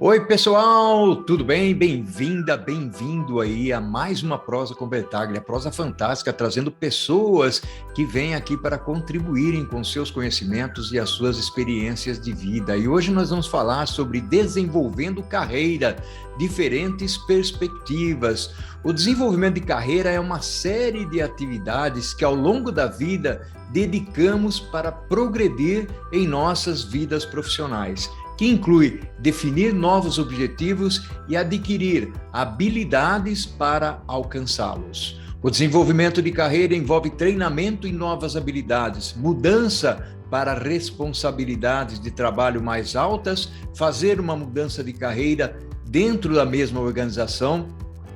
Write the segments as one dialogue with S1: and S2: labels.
S1: Oi, pessoal, tudo bem? Bem-vinda, bem-vindo aí a mais uma Prosa com Bertaglia, prosa fantástica, trazendo pessoas que vêm aqui para contribuírem com seus conhecimentos e as suas experiências de vida. E hoje nós vamos falar sobre desenvolvendo carreira, diferentes perspectivas. O desenvolvimento de carreira é uma série de atividades que ao longo da vida dedicamos para progredir em nossas vidas profissionais, que inclui definir novos objetivos e adquirir habilidades para alcançá-los. O desenvolvimento de carreira envolve treinamento em novas habilidades, mudança para responsabilidades de trabalho mais altas, fazer uma mudança de carreira dentro da mesma organização,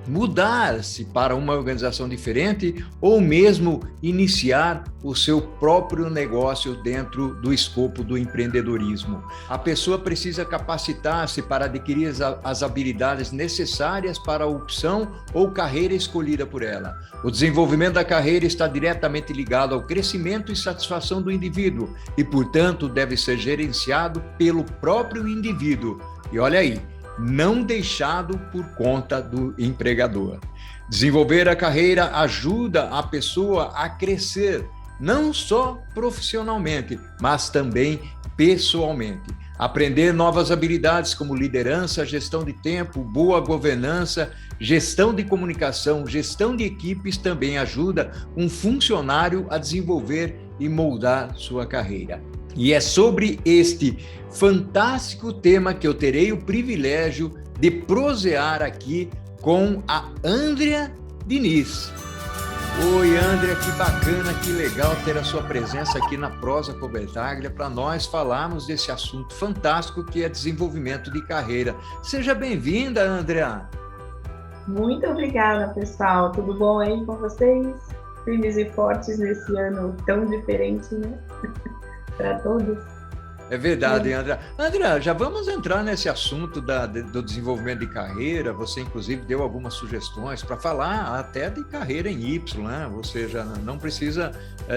S1: mudar-se para uma organização diferente ou mesmo iniciar o seu próprio negócio dentro do escopo do empreendedorismo. A pessoa precisa capacitar-se para adquirir as habilidades necessárias para a opção ou carreira escolhida por ela. O desenvolvimento da carreira está diretamente ligado ao crescimento e satisfação do indivíduo e, portanto, deve ser gerenciado pelo próprio indivíduo. E olha aí, não deixado por conta do empregador. Desenvolver a carreira ajuda a pessoa a crescer, não só profissionalmente, mas também pessoalmente. Aprender novas habilidades como liderança, gestão de tempo, boa governança, gestão de comunicação, gestão de equipes também ajuda um funcionário a desenvolver e moldar sua carreira. E é sobre este fantástico tema que eu terei o privilégio de prosear aqui com a Andrea Diniz. Oi, Andrea, que bacana, que legal ter a sua presença aqui na Prosa com Bertaglia para nós falarmos desse assunto fantástico que é desenvolvimento de carreira. Seja bem-vinda, Andrea.
S2: Muito obrigada, pessoal. Tudo bom aí com vocês? Firmes e fortes nesse ano tão diferente, né? Para todos.
S1: É verdade, André. André, já vamos entrar nesse assunto do desenvolvimento de carreira. Você, inclusive, deu algumas sugestões para falar até de carreira em Y, né? Ou seja, não precisa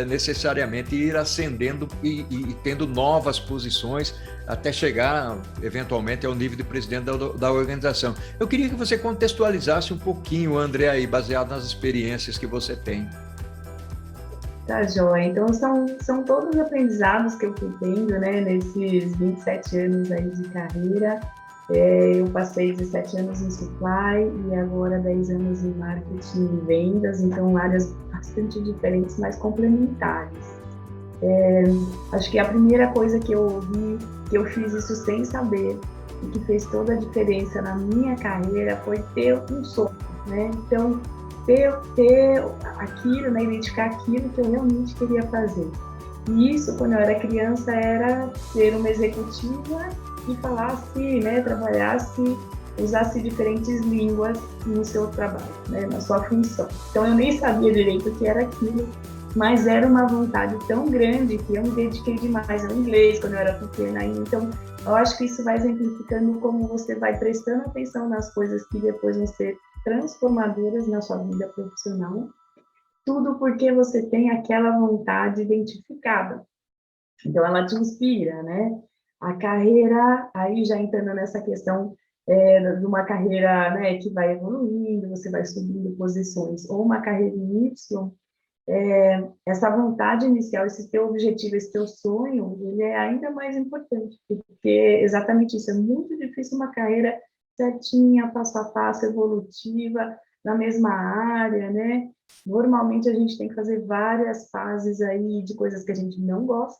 S1: necessariamente ir ascendendo e tendo novas posições até chegar, eventualmente, ao nível de presidente da organização. Eu queria que você contextualizasse um pouquinho, André, aí, baseado nas experiências que você tem.
S2: Tá, joia. Então, são todos os aprendizados que eu fui tendo, né, nesses 27 anos aí de carreira. Eu passei 17 anos em supply e agora 10 anos em marketing e vendas, então áreas bastante diferentes, mas complementares. Acho que a primeira coisa que eu ouvi, que eu fiz isso sem saber, e que fez toda a diferença na minha carreira, foi ter um sonho, né? Então, ter aquilo, né, identificar aquilo que eu realmente queria fazer. E isso, quando eu era criança, era ser uma executiva e falasse, né, trabalhasse, usasse diferentes línguas no seu trabalho, né, na sua função. Então, eu nem sabia direito o que era aquilo, mas era uma vontade tão grande que eu me dediquei demais ao inglês quando eu era pequena ainda. Então, eu acho que isso vai exemplificando como você vai prestando atenção nas coisas que depois vão ser transformadoras na sua vida profissional, tudo porque você tem aquela vontade identificada. Então, ela te inspira, né? A carreira, aí já entrando nessa questão de uma carreira, né, que vai evoluindo, você vai subindo posições, ou uma carreira em Y, essa vontade inicial, esse teu objetivo, esse teu sonho, ele é ainda mais importante, porque exatamente isso, é muito difícil uma carreira certinha, passo a passo, evolutiva, na mesma área, né? Normalmente a gente tem que fazer várias fases aí de coisas que a gente não gosta,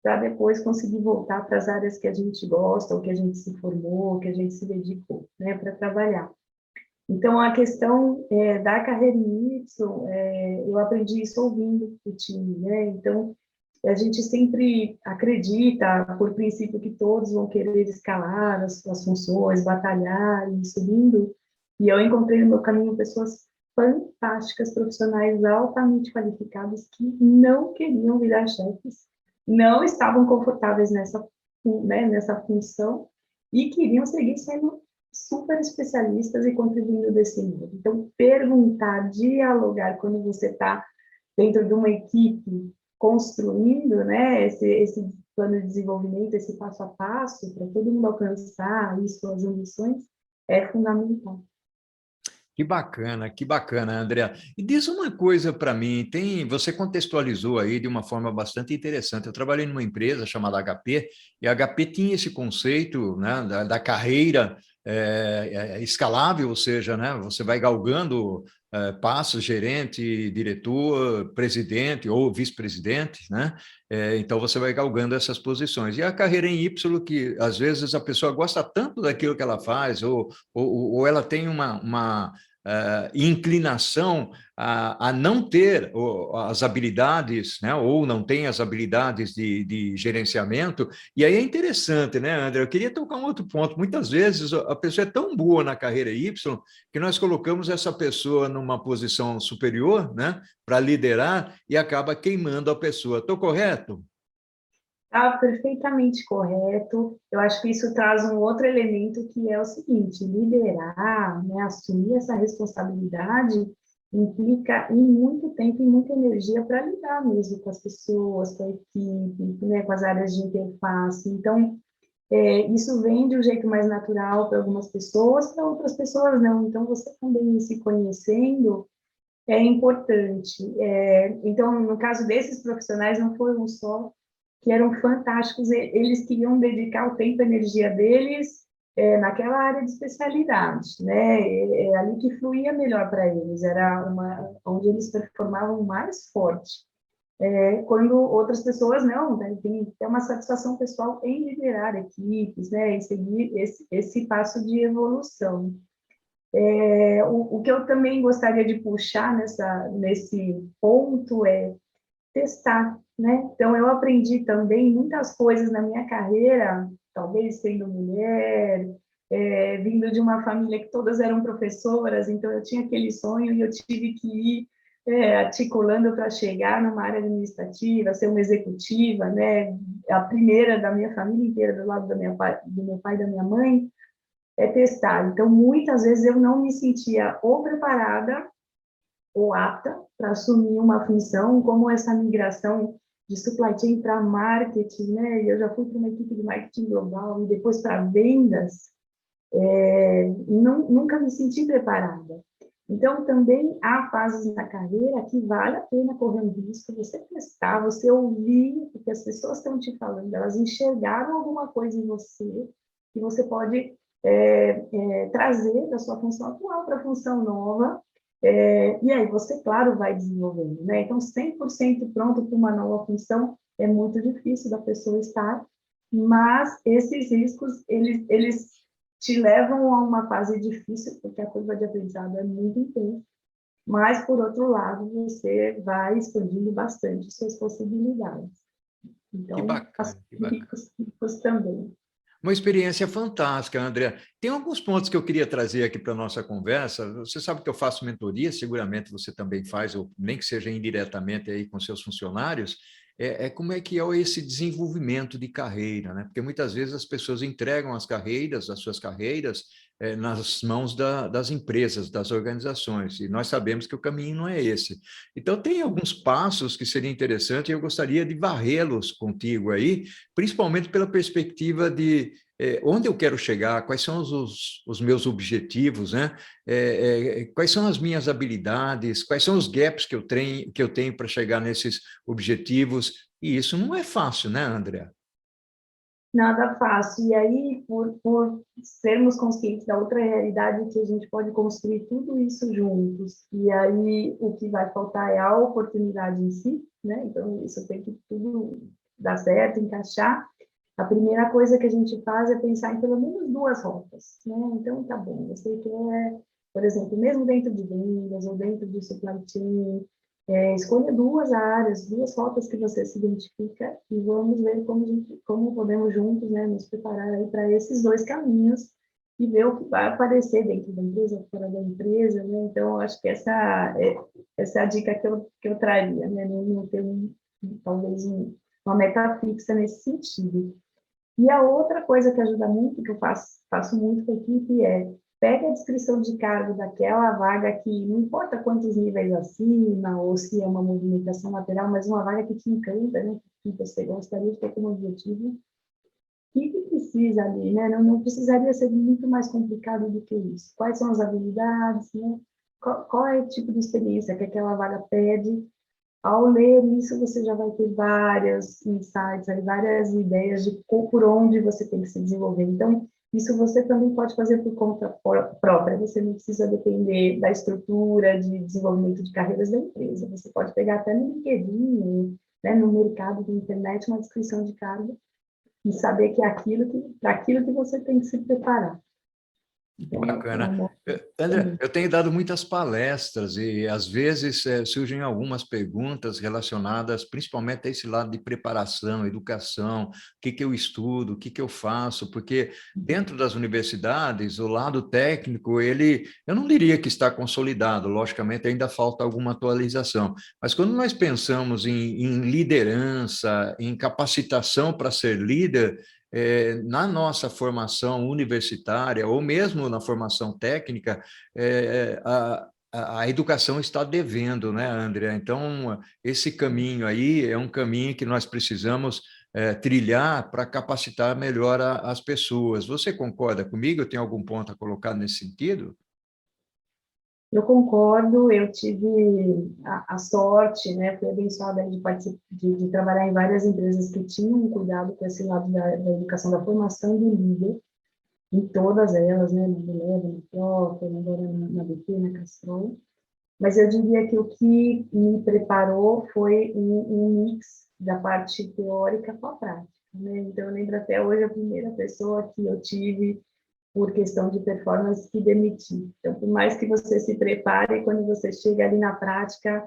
S2: para depois conseguir voltar para as áreas que a gente gosta, ou que a gente se formou, que a gente se dedicou, né, para trabalhar. Então, a questão da carreira em Y, eu aprendi isso ouvindo o time, né? Então, a gente sempre acredita, por princípio, que todos vão querer escalar as suas funções, batalhar e ir subindo. E eu encontrei no meu caminho pessoas fantásticas, profissionais altamente qualificadas que não queriam virar chefes, não estavam confortáveis nessa função e queriam seguir sendo super especialistas e contribuindo desse modo. Então, perguntar, dialogar quando você está dentro de uma equipe construindo, né, esse plano de desenvolvimento, esse passo a passo, para todo mundo alcançar isso, as ambições, é fundamental.
S1: Que bacana, André. E diz uma coisa para mim, você contextualizou aí de uma forma bastante interessante. Eu trabalhei numa empresa chamada HP, e a HP tinha esse conceito, né, da carreira escalável, ou seja, né, você vai galgando passos, gerente, diretor, presidente ou vice-presidente, né? Então você vai galgando essas posições. E a carreira em Y, que às vezes a pessoa gosta tanto daquilo que ela faz, ou ela tem uma inclinação a não ter as habilidades, né, ou não tem as habilidades de gerenciamento, e aí é interessante, né, André? Eu queria tocar um outro ponto. Muitas vezes a pessoa é tão boa na carreira Y que nós colocamos essa pessoa numa posição superior, né, para liderar e acaba queimando a pessoa. Estou correto?
S2: Está perfeitamente correto. Eu acho que isso traz um outro elemento que é o seguinte: liderar, né, assumir essa responsabilidade implica em muito tempo e muita energia para lidar mesmo com as pessoas, com a equipe, né, com as áreas de interface. Então, isso vem de um jeito mais natural para algumas pessoas, para outras pessoas não. Então, você também se conhecendo é importante. Então, no caso desses profissionais, não foram só que eram fantásticos, eles queriam dedicar o tempo e a energia deles naquela área de especialidade, né? É ali que fluía melhor para eles, era onde eles performavam mais forte. Quando outras pessoas não, né, tem uma satisfação pessoal em liderar equipes, né, em seguir esse passo de evolução. O que eu também gostaria de puxar nesse ponto é testar, né? Então, eu aprendi também muitas coisas na minha carreira, talvez sendo mulher, vindo de uma família que todas eram professoras, então eu tinha aquele sonho e eu tive que ir articulando para chegar numa área administrativa, ser uma executiva, né? A primeira da minha família inteira, do lado do meu pai e da minha mãe, é testar. Então, muitas vezes eu não me sentia ou preparada ou apta para assumir uma função, como essa migração de supply chain para marketing, né? Eu já fui para uma equipe de marketing global e depois para vendas, nunca me senti preparada. Então, também há fases na carreira que vale a pena correr um risco, você testar, você ouvir o que as pessoas estão te falando, elas enxergaram alguma coisa em você que você pode trazer da sua função atual para a função nova, e aí você, claro, vai desenvolvendo, né? Então, 100% pronto para uma nova função é muito difícil da pessoa estar, mas esses riscos, eles te levam a uma fase difícil, porque a curva de aprendizado é muito intensa, mas, por outro lado, você vai expandindo bastante suas possibilidades.
S1: Que
S2: Então,
S1: bacana, que bacana.
S2: ricos também.
S1: Uma experiência fantástica, André. Tem alguns pontos que eu queria trazer aqui para a nossa conversa. Você sabe que eu faço mentoria, seguramente você também faz, ou nem que seja indiretamente aí com seus funcionários. Como é que é esse desenvolvimento de carreira, né? Porque muitas vezes as pessoas entregam as suas carreiras, nas mãos das empresas, das organizações, e nós sabemos que o caminho não é esse. Então, tem alguns passos que seriam interessantes e eu gostaria de varrê-los contigo aí, principalmente pela perspectiva de onde eu quero chegar, quais são os meus objetivos, né? Quais são as minhas habilidades, quais são os gaps que eu tenho para chegar nesses objetivos, e isso não é fácil, né, André?
S2: Nada fácil. E aí, por sermos conscientes da outra realidade, que a gente pode construir tudo isso juntos. E aí, o que vai faltar é a oportunidade em si, né? Então, isso tem que tudo dar certo, encaixar. A primeira coisa que a gente faz é pensar em pelo menos duas rotas, né? Então, tá bom, você quer, por exemplo, mesmo dentro de vendas ou dentro de supply chain, escolha duas áreas, duas rotas que você se identifica e vamos ver como podemos juntos, né, nos preparar aí para esses dois caminhos e ver o que vai aparecer dentro da empresa, fora da empresa, né? Então, eu acho que essa é a dica que eu traria, né? Não ter talvez uma meta fixa nesse sentido. E a outra coisa que ajuda muito, que eu faço muito com a equipe, é pega a descrição de cargo daquela vaga que não importa quantos níveis acima, ou se é uma movimentação lateral, mas uma vaga que te encanta, né? Que você gostaria de ter como objetivo. O que precisa ali, né? Não precisaria ser muito mais complicado do que isso. Quais são as habilidades, né? Qual é o tipo de experiência que aquela vaga pede? Ao ler isso, você já vai ter vários insights, várias ideias de por onde você tem que se desenvolver. Então, isso você também pode fazer por conta própria, você não precisa depender da estrutura de desenvolvimento de carreiras da empresa. Você pode pegar até no LinkedIn, né, no mercado da internet, uma descrição de cargo e saber que é para aquilo que você tem que se preparar. Então,
S1: Bacana. André, eu tenho dado muitas palestras e, às vezes, surgem algumas perguntas relacionadas principalmente a esse lado de preparação, educação, o que eu estudo, o que eu faço, porque dentro das universidades, o lado técnico, eu não diria que está consolidado, logicamente ainda falta alguma atualização, mas quando nós pensamos em liderança, em capacitação para ser líder, na nossa formação universitária, ou mesmo na formação técnica, a educação está devendo, né, André? Então, esse caminho aí é um caminho que nós precisamos trilhar para capacitar melhor as pessoas. Você concorda comigo? Eu tenho algum ponto a colocar nesse sentido?
S2: Eu concordo, eu tive a sorte, né, fui abençoada de trabalhar em várias empresas que tinham um cuidado com esse lado da educação, da formação do líder, em todas elas, né, na Beleva, na Procter, agora na BP, na Castrol. Mas eu diria que o que me preparou foi um mix da parte teórica com a prática, né? Então, eu lembro até hoje a primeira pessoa que eu tive por questão de performance que demitir. Então, por mais que você se prepare, quando você chega ali na prática,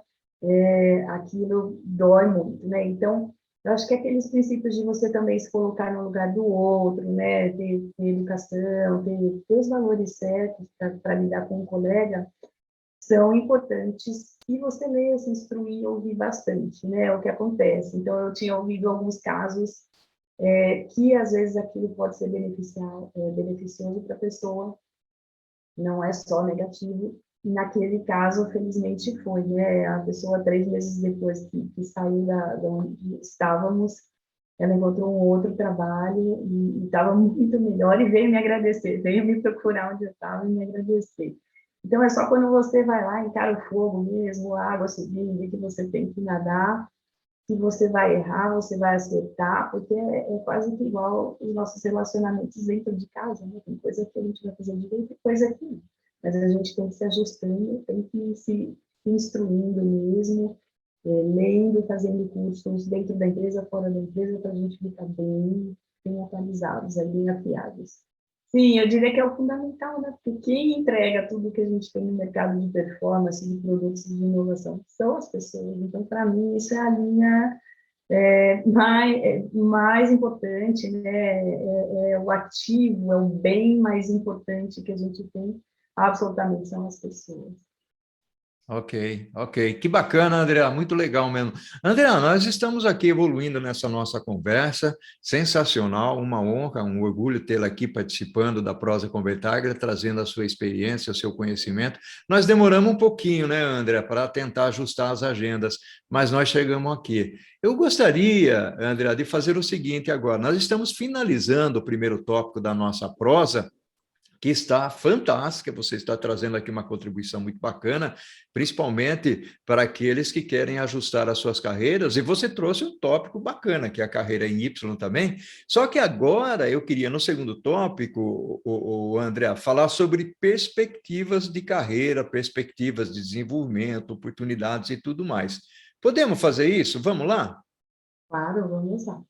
S2: aquilo dói muito, né? Então, eu acho que aqueles princípios de você também se colocar no lugar do outro, né? Ter educação, ter os valores certos para lidar com um colega, são importantes e você ler, se instruir, ouvir bastante, né? É o que acontece. Então, eu tinha ouvido alguns casos que às vezes aquilo pode ser beneficioso para a pessoa, não é só negativo. E naquele caso, felizmente, foi, né? A pessoa, 3 meses depois que saiu da onde estávamos, ela encontrou um outro trabalho e estava muito melhor e veio me agradecer, veio me procurar onde eu estava e me agradecer. Então, é só quando você vai lá, encara o fogo mesmo, a água subindo, que você tem que nadar, que você vai errar, você vai acertar, porque é quase que igual os nossos relacionamentos dentro de casa, né? Tem coisa que a gente vai fazer direito e coisa que não. Mas a gente tem que se ajustando, tem que ir se instruindo mesmo, lendo, fazendo cursos dentro da empresa, fora da empresa, para a gente ficar bem atualizados, bem afiados. Sim, eu diria que é o fundamental, né? Porque quem entrega tudo que a gente tem no mercado de performance, de produtos de inovação, são as pessoas. Então, para mim, isso é a linha mais importante, né? É o ativo, é o bem mais importante que a gente tem, absolutamente, são as pessoas.
S1: Ok, ok. Que bacana, Andrea, muito legal mesmo. Andrea, nós estamos aqui evoluindo nessa nossa conversa, sensacional, uma honra, um orgulho tê-la aqui participando da Prosa Convertaglia, trazendo a sua experiência, o seu conhecimento. Nós demoramos um pouquinho, né, Andrea, para tentar ajustar as agendas, mas nós chegamos aqui. Eu gostaria, Andrea, de fazer o seguinte agora, nós estamos finalizando o primeiro tópico da nossa prosa, que está fantástica, você está trazendo aqui uma contribuição muito bacana, principalmente para aqueles que querem ajustar as suas carreiras, e você trouxe um tópico bacana, que é a carreira em Y também, só que agora eu queria, no segundo tópico, o André, falar sobre perspectivas de carreira, perspectivas de desenvolvimento, oportunidades e tudo mais. Podemos fazer isso? Vamos lá?
S2: Claro, vamos lá.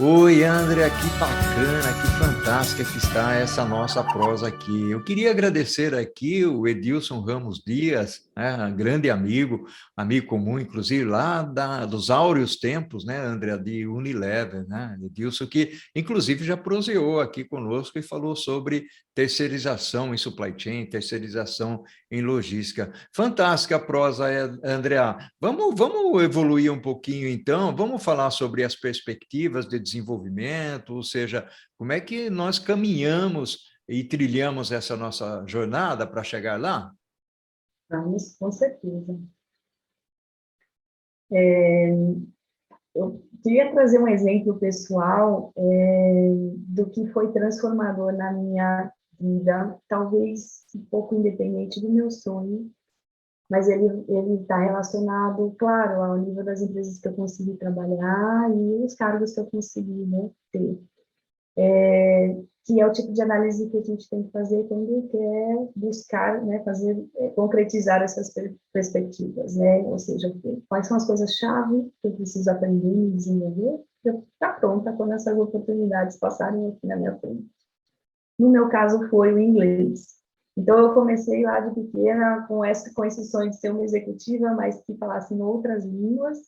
S1: Oi, André, que bacana, que fantástica que está essa nossa prosa aqui. Eu queria agradecer aqui o Edilson Ramos Dias, né, grande amigo comum, inclusive lá dos áureos tempos, né, André, de Unilever, né, Edilson, que inclusive já proseou aqui conosco e falou sobre terceirização em supply chain, terceirização em logística. Fantástica a prosa, André. Vamos evoluir um pouquinho, então, vamos falar sobre as perspectivas de desenvolvimento, ou seja, como é que nós caminhamos e trilhamos essa nossa jornada para chegar lá?
S2: Vamos, com certeza. Eu queria trazer um exemplo pessoal do que foi transformador na minha vida, talvez um pouco independente do meu sonho, mas ele está relacionado, claro, ao nível das empresas que eu consegui trabalhar e os cargos que eu consegui, né, ter. Que é o tipo de análise que a gente tem que fazer quando quer buscar, né, fazer, concretizar essas perspectivas, né, ou seja, quais são as coisas-chave que eu preciso aprender e desenvolver para estar pronta quando essas oportunidades passarem aqui na minha frente. No meu caso, foi o inglês. Então, eu comecei lá de pequena com esse sonho de ser uma executiva, mas que falasse em outras línguas.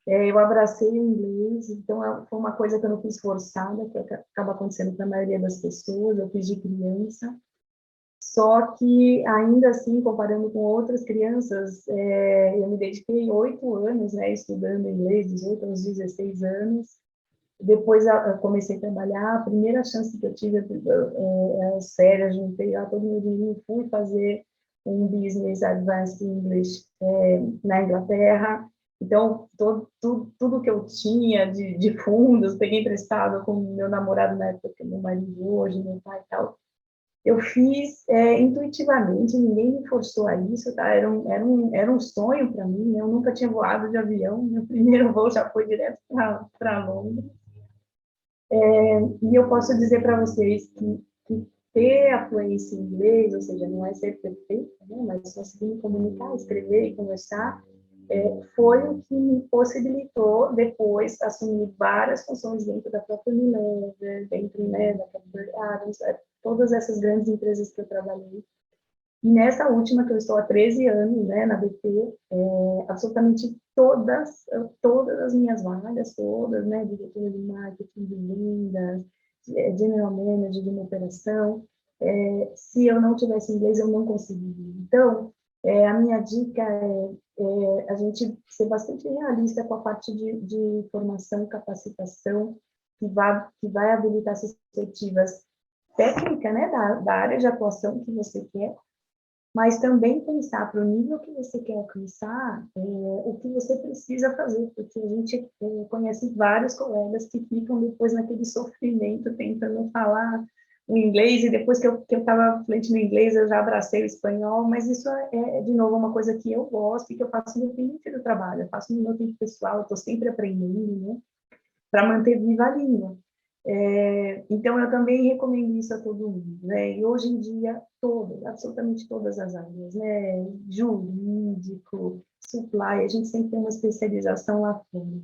S2: Eu abracei o inglês, então foi uma coisa que eu não fiz forçada, que acaba acontecendo para a maioria das pessoas, eu fiz de criança. Só que, ainda assim, comparando com outras crianças, eu me dediquei 8 anos, né, estudando inglês, 18 aos 16 anos. Depois eu comecei a trabalhar, a primeira chance que eu tive, séria, juntei lá todo o meu dinheiro, fui fazer um Business Advanced English na Inglaterra. Então, tudo que eu tinha de fundos, peguei emprestado com meu namorado na época, que é meu marido hoje, meu pai e tal, eu fiz intuitivamente, ninguém me forçou a isso, tá? Era um sonho para mim, né? Eu nunca tinha voado de avião, meu primeiro voo já foi direto para Londres. E eu posso dizer para vocês que ter a fluência em inglês, ou seja, não é ser perfeito, né, mas conseguir me comunicar, escrever e conversar, foi o que me possibilitou depois assumir várias funções dentro da própria Unilever, dentro, né, da Cadbury Adams, todas essas grandes empresas que eu trabalhei. E nessa última, que eu estou há 13 anos, né, na BP, absolutamente todas as minhas vagas, todas, né, diretora de marketing, de vendas, general manager de uma operação, se eu não tivesse inglês, eu não conseguiria. Então, a minha dica é a gente ser bastante realista com a parte de formação e capacitação, que vai habilitar essas perspectivas técnicas, né, da área de atuação que você quer, mas também pensar para o nível que você quer alcançar, o que você precisa fazer, porque a gente conhece vários colegas que ficam depois naquele sofrimento tentando falar o inglês, e depois que eu estava fluente no inglês, eu já abracei o espanhol, mas isso de novo, uma coisa que eu gosto e que eu faço independente do trabalho, eu faço no meu tempo pessoal, eu estou sempre aprendendo, né, para manter viva a língua. Então, eu também recomendo isso a todo mundo, né? E hoje em dia, absolutamente todas as áreas, né? Jurídico, supply, a gente sempre tem uma especialização lá fora.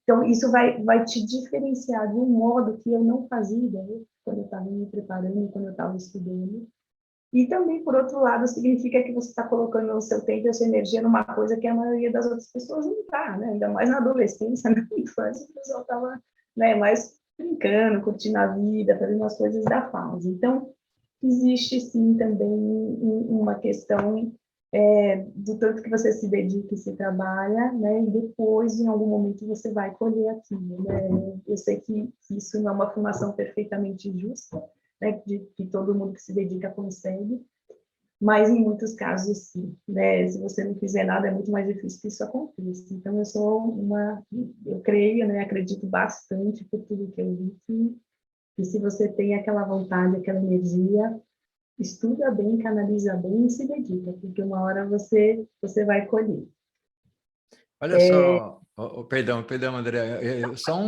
S2: Então, isso vai te diferenciar de um modo que eu não fazia, né? Quando eu estava me preparando, quando eu estava estudando. E também, por outro lado, significa que você está colocando o seu tempo e a sua energia numa coisa que a maioria das outras pessoas não está, né? Ainda mais na adolescência, na infância, o pessoal estava, né, mais brincando, curtindo a vida, fazendo as coisas da fase. Então, existe sim também uma questão do tanto que você se dedica e se trabalha, né? E depois, em algum momento, você vai colher aquilo, né? Eu sei que isso não é uma afirmação perfeitamente justa, né, de que todo mundo que se dedica consegue, mas em muitos casos sim, né, se você não fizer nada é muito mais difícil que isso aconteça. Então eu creio, né, acredito bastante por tudo que eu vi, que se você tem aquela vontade, aquela energia, estuda bem, canaliza bem e se dedica, porque uma hora você vai colher.
S1: Olha só, perdão, André, só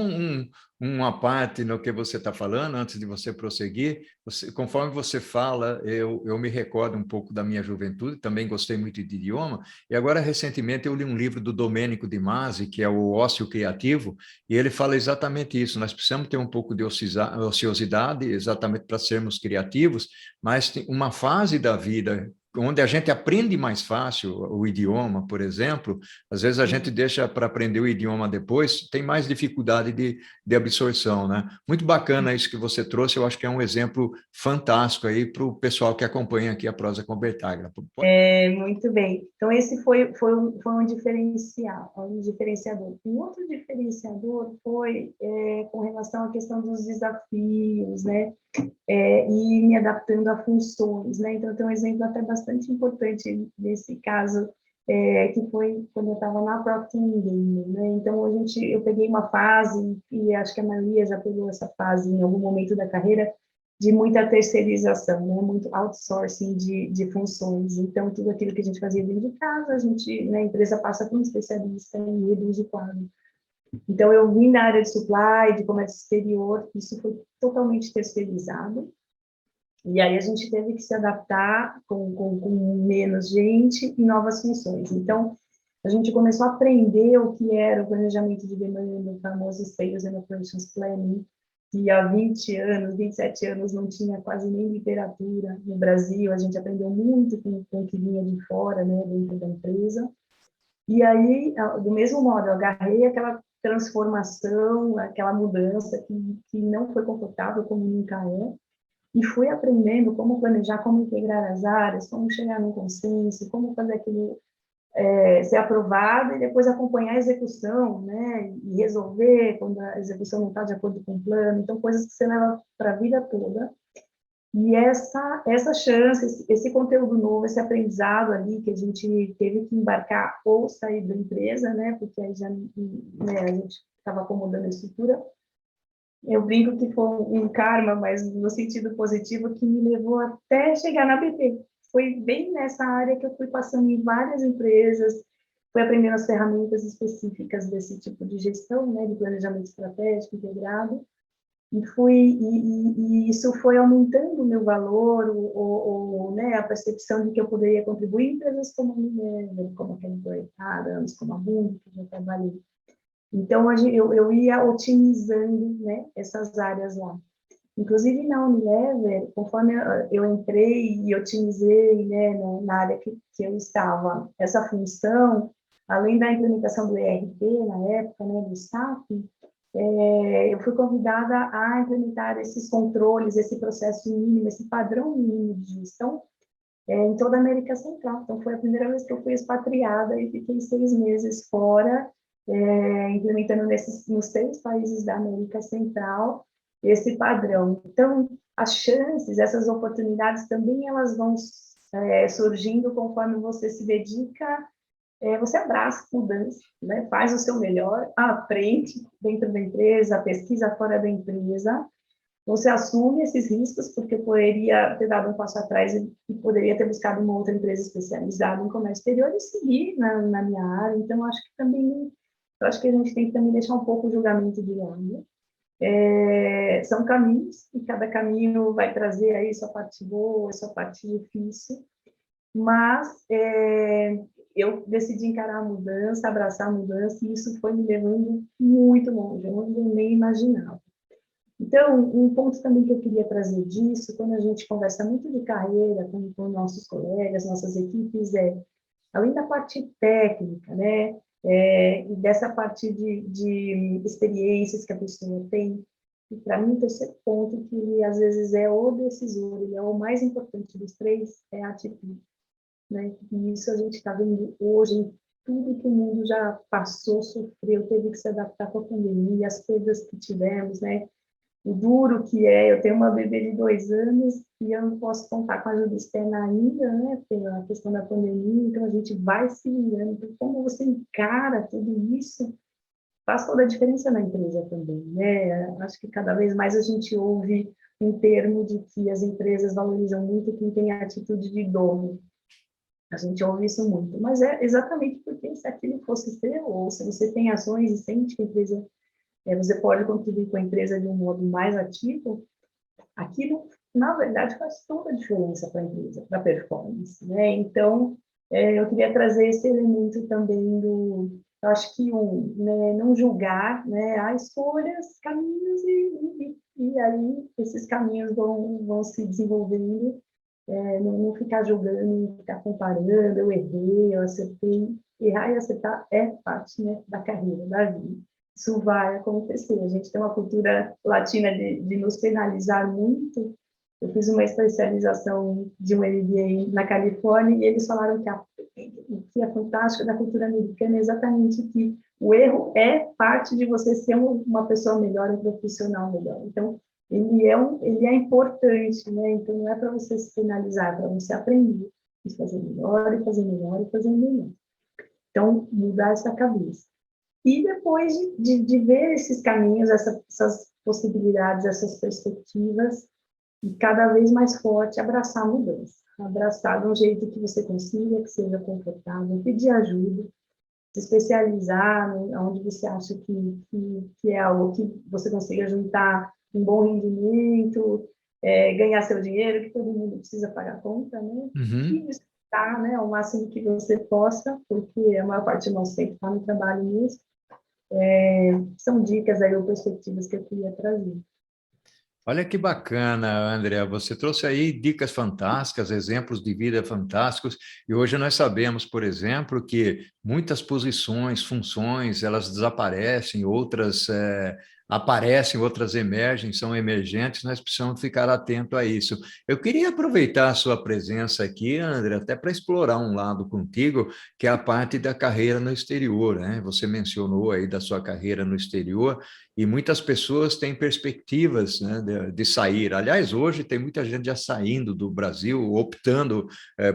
S1: uma parte no que você está falando, antes de você prosseguir. Conforme você fala, eu me recordo um pouco da minha juventude, também gostei muito de idioma, e agora, recentemente, eu li um livro do Domênico de Masi, que é o Ócio Criativo, e ele fala exatamente isso, nós precisamos ter um pouco de ociosidade, exatamente para sermos criativos, mas tem uma fase da vida onde a gente aprende mais fácil o idioma, por exemplo, às vezes a gente deixa para aprender o idioma depois, tem mais dificuldade de absorção, né? Muito bacana isso que você trouxe, eu acho que é um exemplo fantástico aí para o pessoal que acompanha aqui a Prosa com Bertaglia.
S2: Muito bem. Então, esse foi um diferencial, um diferenciador. Um outro diferenciador foi com relação à questão dos desafios, né? E me adaptando a funções, né? Então, tem um exemplo até bastante importante nesse caso, que foi quando eu estava na Procter Gamble, né? Então, eu peguei uma fase, e acho que a maioria já pegou essa fase em algum momento da carreira, de muita terceirização, né? Muito outsourcing de funções. Então, tudo aquilo que a gente fazia dentro de casa, a empresa passa para um especialista em reduz o quadro. Então, eu vim da área de supply, de comércio exterior, isso foi totalmente terceirizado, e aí a gente teve que se adaptar com menos gente e novas funções. Então, a gente começou a aprender o que era o planejamento de demanda, o famoso Sales and Operations Planning, que há 20 anos, 27 anos não tinha quase nem literatura no Brasil, a gente aprendeu muito com o que vinha de fora, né, dentro da empresa. E aí, do mesmo modo, eu agarrei aquela transformação, aquela mudança que não foi confortável, como nunca é, e fui aprendendo como planejar, como integrar as áreas, como chegar num consenso, como fazer aquilo ser aprovado e depois acompanhar a execução, né, e resolver quando a execução não está de acordo com o plano. Então, coisas que você leva para a vida toda. E essa chance, esse conteúdo novo, esse aprendizado ali que a gente teve que embarcar ou sair da empresa, né, porque aí já, né, a gente estava acomodando a estrutura. Eu brinco que foi um karma, mas no sentido positivo, que me levou até chegar na BP. Foi bem nessa área que eu fui passando em várias empresas, fui aprendendo as ferramentas específicas desse tipo de gestão, né, de planejamento estratégico integrado, e isso foi aumentando o meu valor, né, a percepção de que eu poderia contribuir em empresas como a Unilever, como a Chemical Adams, como a Bunge, que eu já trabalhei. Então, eu ia otimizando, né, essas áreas lá. Inclusive, na Unilever, conforme eu entrei e otimizei, né, na área que eu estava, essa função, além da implementação do ERP, na época, né, do SAP, eu fui convidada a implementar esses controles, esse processo mínimo, esse padrão mínimo de gestão em toda a América Central. Então, foi a primeira vez que eu fui expatriada e fiquei 6 meses fora, implementando nos 6 países da América Central esse padrão. Então, as chances, essas oportunidades também elas vão surgindo conforme você se dedica, você abraça a mudança, né? Faz o seu melhor, aprende dentro da empresa, pesquisa fora da empresa, você assume esses riscos, porque poderia ter dado um passo atrás e poderia ter buscado uma outra empresa especializada em comércio exterior e seguir na minha área. Então, eu acho que a gente tem que também deixar um pouco o julgamento de lado. São caminhos, e cada caminho vai trazer aí sua parte boa, sua parte difícil, mas eu decidi encarar a mudança, abraçar a mudança, e isso foi me levando muito longe, onde eu nem imaginava. Então, um ponto também que eu queria trazer disso, quando a gente conversa muito de carreira com nossos colegas, nossas equipes, além da parte técnica, né, e dessa parte de experiências que a pessoa tem, e para mim, o terceiro ponto, que ele, às vezes é o decisor, ele é o mais importante dos três, é a atitude, né? E isso a gente está vendo hoje em tudo que o mundo já passou, sofreu, teve que se adaptar com a pandemia, as perdas que tivemos, né? O duro que eu tenho uma bebê de 2 anos e eu não posso contar com a ajuda externa ainda, né, pela questão da pandemia, então a gente vai se virando. Então, como você encara tudo isso, faz toda a diferença na empresa também, né? Acho que cada vez mais a gente ouve um termo de que as empresas valorizam muito quem tem a atitude de dono. A gente ouve isso muito, mas é exatamente porque se aquilo fosse seu, ou se você tem ações e sente que a empresa você pode contribuir com a empresa de um modo mais ativo, aquilo, na verdade, faz toda a diferença para a empresa, para a performance, né? Então, eu queria trazer esse elemento também eu acho que né, não julgar, né, há escolhas, caminhos, e aí esses caminhos vão se desenvolvendo, não ficar julgando, não ficar comparando, eu errei, eu acertei. Errar e acertar é parte, né, da carreira, da vida. Isso vai acontecer. A gente tem uma cultura latina de nos penalizar muito. Eu fiz uma especialização de um MBA na Califórnia e eles falaram o que é fantástico da cultura americana é exatamente que o erro é parte de você ser uma pessoa melhor, um profissional melhor. Então, ele é importante, né? Então, não é para você se penalizar, é para você aprender e fazer melhor, e fazer melhor, e fazer melhor. Então, mudar essa cabeça. E depois de ver esses caminhos, essas possibilidades, essas perspectivas, e cada vez mais forte, abraçar a mudança. Abraçar de um jeito que você consiga, que seja confortável, pedir ajuda, se especializar onde você acha que é algo que você consiga juntar um bom rendimento, ganhar seu dinheiro, que todo mundo precisa pagar a conta, né? E
S1: Uhum.
S2: desfrutar, né, ao máximo que você possa, porque a maior parte do nosso tempo está no trabalho mesmo. São dicas aí ou perspectivas que eu queria trazer.
S1: Olha que bacana, André. Você trouxe aí dicas fantásticas, exemplos de vida fantásticos, e hoje nós sabemos, por exemplo, que muitas posições, funções, elas desaparecem, outras aparecem, outras emergem, são emergentes, nós precisamos ficar atento a isso. Eu queria aproveitar a sua presença aqui, André, até para explorar um lado contigo, que é a parte da carreira no exterior, né? Você mencionou aí da sua carreira no exterior, e muitas pessoas têm perspectivas, né, de sair. Aliás, hoje tem muita gente já saindo do Brasil, optando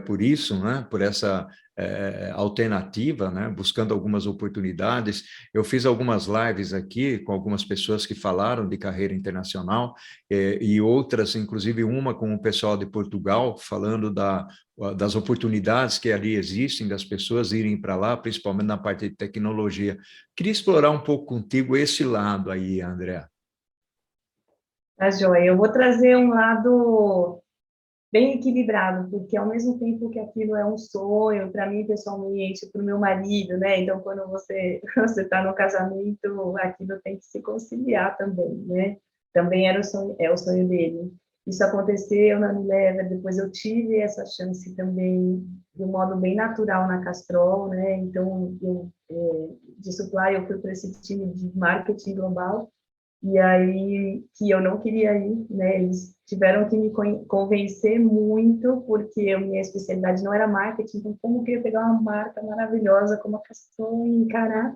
S1: por isso, né, por essa alternativa, né, buscando algumas oportunidades. Eu fiz algumas lives aqui com algumas pessoas que falaram de carreira internacional e outras, inclusive uma com o pessoal de Portugal, falando das oportunidades que ali existem, das pessoas irem para lá, principalmente na parte de tecnologia. Queria explorar um pouco contigo esse lado aí, André.
S2: Tá, joia? Eu vou trazer um lado bem equilibrado, porque ao mesmo tempo que aquilo é um sonho para mim pessoalmente, para o meu marido, né? Então, quando você você está no casamento, aquilo tem que se conciliar também, né? Também era o sonho, é o sonho dele. Isso aconteceu na Unilever, depois eu tive essa chance também de um modo bem natural na Castrol, né? Então, de supply eu fui para esse time de marketing global e aí, que eu não queria ir, né? Eles tiveram que me convencer muito, porque a minha especialidade não era marketing, então como eu queria pegar uma marca maravilhosa como a Castor e encarar.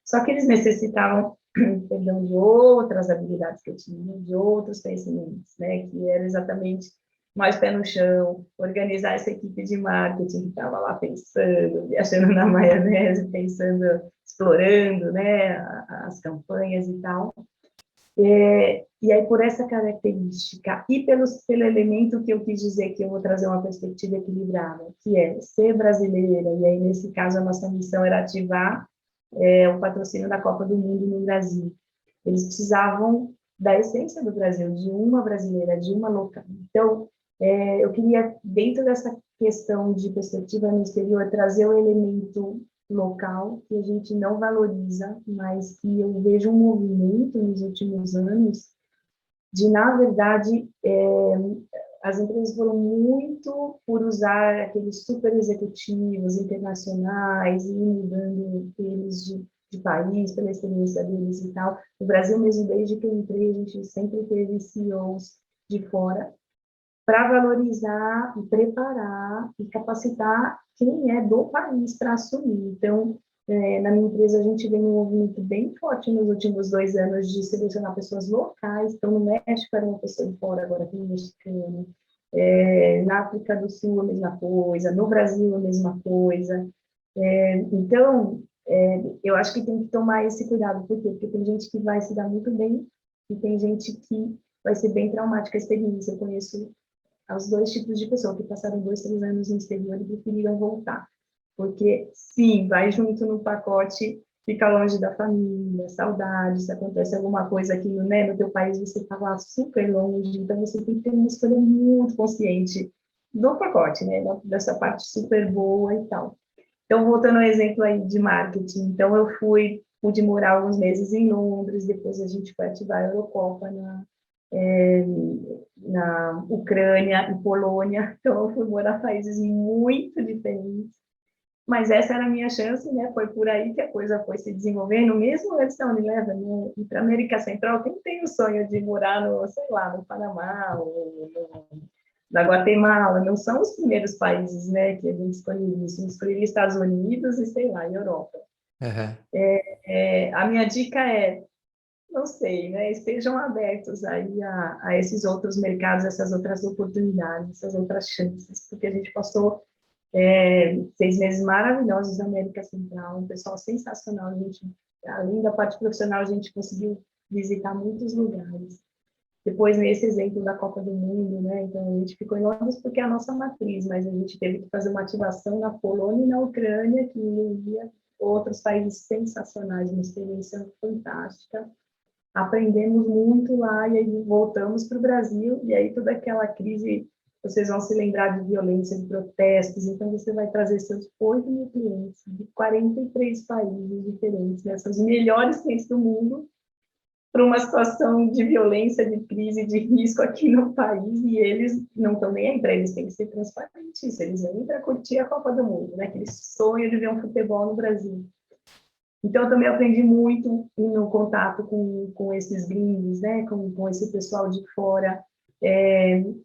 S2: Só que eles necessitavam, perdão, de outras habilidades que eu tinha, de outros conhecimentos, né? Que era exatamente mais pé no chão, organizar essa equipe de marketing que estava lá pensando, viajando na maionese, pensando, explorando, né? As campanhas e tal. E aí, por essa característica e pelo elemento que eu quis dizer que eu vou trazer uma perspectiva equilibrada, que é ser brasileira, e aí, nesse caso, a nossa missão era ativar o patrocínio da Copa do Mundo no Brasil. Eles precisavam da essência do Brasil, de uma brasileira, de uma local. Então, eu queria, dentro dessa questão de perspectiva no exterior, trazer o elemento local que a gente não valoriza, mas que eu vejo um movimento nos últimos anos de, na verdade, as empresas foram muito por usar aqueles super executivos internacionais e mudando eles de país, pela experiência deles e tal. No Brasil mesmo, desde que eu entrei, a gente sempre teve CEOs de fora para valorizar e preparar e capacitar quem é do país para assumir. Então, na minha empresa, a gente vem um movimento bem forte nos últimos 2 anos de selecionar pessoas locais. Então, no México era uma pessoa de fora, agora tem um mexicano. Na África do Sul, a mesma coisa. No Brasil, a mesma coisa. Então, eu acho que tem que tomar esse cuidado. Por quê? Porque tem gente que vai se dar muito bem e tem gente que vai ser bem traumática a experiência. Eu conheço aos dois tipos de pessoa que passaram 2, 3 anos no exterior e preferiram voltar. Porque, sim, vai junto no pacote, fica longe da família, saudade, se acontece alguma coisa aqui, né, no teu país, você está lá super longe, então você tem que ter uma escolha muito consciente do pacote, né, dessa parte super boa e tal. Então, voltando ao exemplo aí de marketing, então eu pude morar alguns meses em Londres, depois a gente foi ativar a Eurocopa na Ucrânia e Polônia, então eu fui morar em países muito diferentes. Mas essa era a minha chance, né? Foi por aí que a coisa foi se desenvolvendo, mesmo antes da Unilever, né? E para a América Central, quem tem o sonho de morar no, sei lá, no Panamá, ou na Guatemala, não são os primeiros países, né, que a gente escolheria. A gente escolheria Estados Unidos e, sei lá, Europa.
S1: Uhum.
S2: A minha dica é, não sei, né, estejam abertos aí a esses outros mercados, essas outras oportunidades, essas outras chances, porque a gente passou 6 meses maravilhosos na América Central, um pessoal sensacional, a gente, além da parte profissional, a gente conseguiu visitar muitos lugares. Depois, nesse exemplo da Copa do Mundo, né, então a gente ficou em Londres porque é a nossa matriz, mas a gente teve que fazer uma ativação na Polônia e na Ucrânia, que envolvia outros países sensacionais, uma experiência fantástica. Aprendemos muito lá e aí voltamos para o Brasil, e aí toda aquela crise, vocês vão se lembrar de violência, de protestos, então você vai trazer seus 8 mil clientes de 43 países diferentes, né? São os melhores clientes do mundo, para uma situação de violência, de crise, de risco aqui no país, e eles não estão nem aí para eles, têm que ser transparentes, eles vêm para curtir a Copa do Mundo, né? Aquele sonho de ver um futebol no Brasil. Então, eu também aprendi muito no contato com esses gringos, né? Com esse pessoal de fora,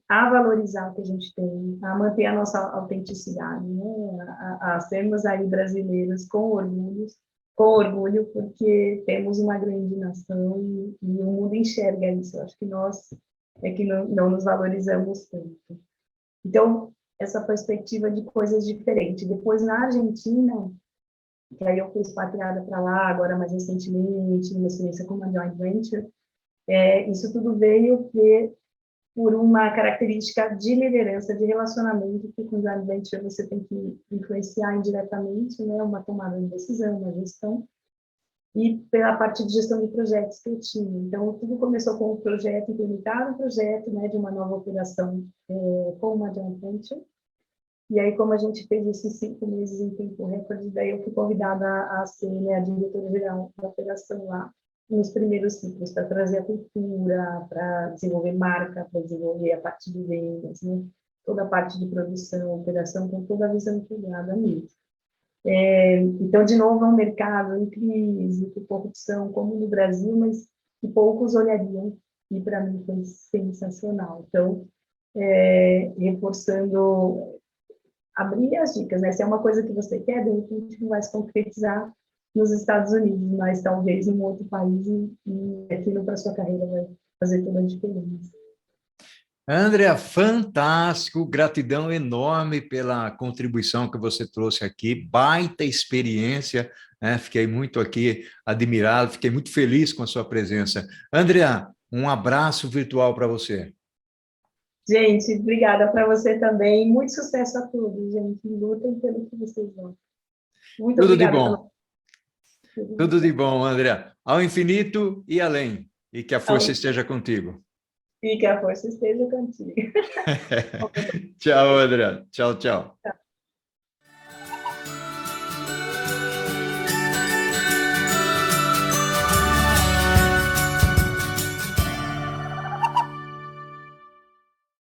S2: a valorizar o que a gente tem, a manter a nossa autenticidade, né? A sermos aí brasileiros com orgulho, porque temos uma grande nação e o mundo enxerga isso. Eu acho que nós é que não nos valorizamos tanto. Então, essa perspectiva de coisas diferentes. Depois, na Argentina, que aí eu fui expatriada para lá, agora mais recentemente, numa experiência com uma joint venture, isso tudo veio por uma característica de liderança, de relacionamento, que com joint venture você tem que influenciar indiretamente, né, uma tomada de decisão, uma gestão, e pela parte de gestão de projetos que eu tinha. Então, tudo começou com o projeto, implementar um projeto, né, de uma nova operação com uma joint venture. E aí, como a gente fez esses 5 meses em tempo recorde, daí eu fui convidada a ser, né, a diretora-geral da operação lá, nos primeiros ciclos, para trazer a cultura, para desenvolver marca, para desenvolver a parte de vendas, né, toda a parte de produção, operação, com toda a visão integrada mesmo. Então, de novo, é um mercado em crise, com corrupção, como no Brasil, mas que poucos olhariam, e para mim foi sensacional. Então, reforçando, abrir as dicas, né? Se é uma coisa que você quer, de repente vai se concretizar nos Estados Unidos, mas talvez em outro país, e aquilo para sua carreira vai fazer toda a diferença.
S1: Andrea, fantástico, gratidão enorme pela contribuição que você trouxe aqui, baita experiência, né? Fiquei muito aqui admirado, fiquei muito feliz com a sua presença. Andrea, um abraço virtual para você.
S2: Gente, obrigada para você também, muito sucesso a todos, gente, lutem pelo que vocês vão. Muito
S1: Tudo de
S2: obrigada
S1: bom. Tudo de bom, Andrea. Ao infinito e além, e que a força esteja contigo.
S2: E que a força esteja contigo.
S1: Tchau, Andrea. Tchau, tchau.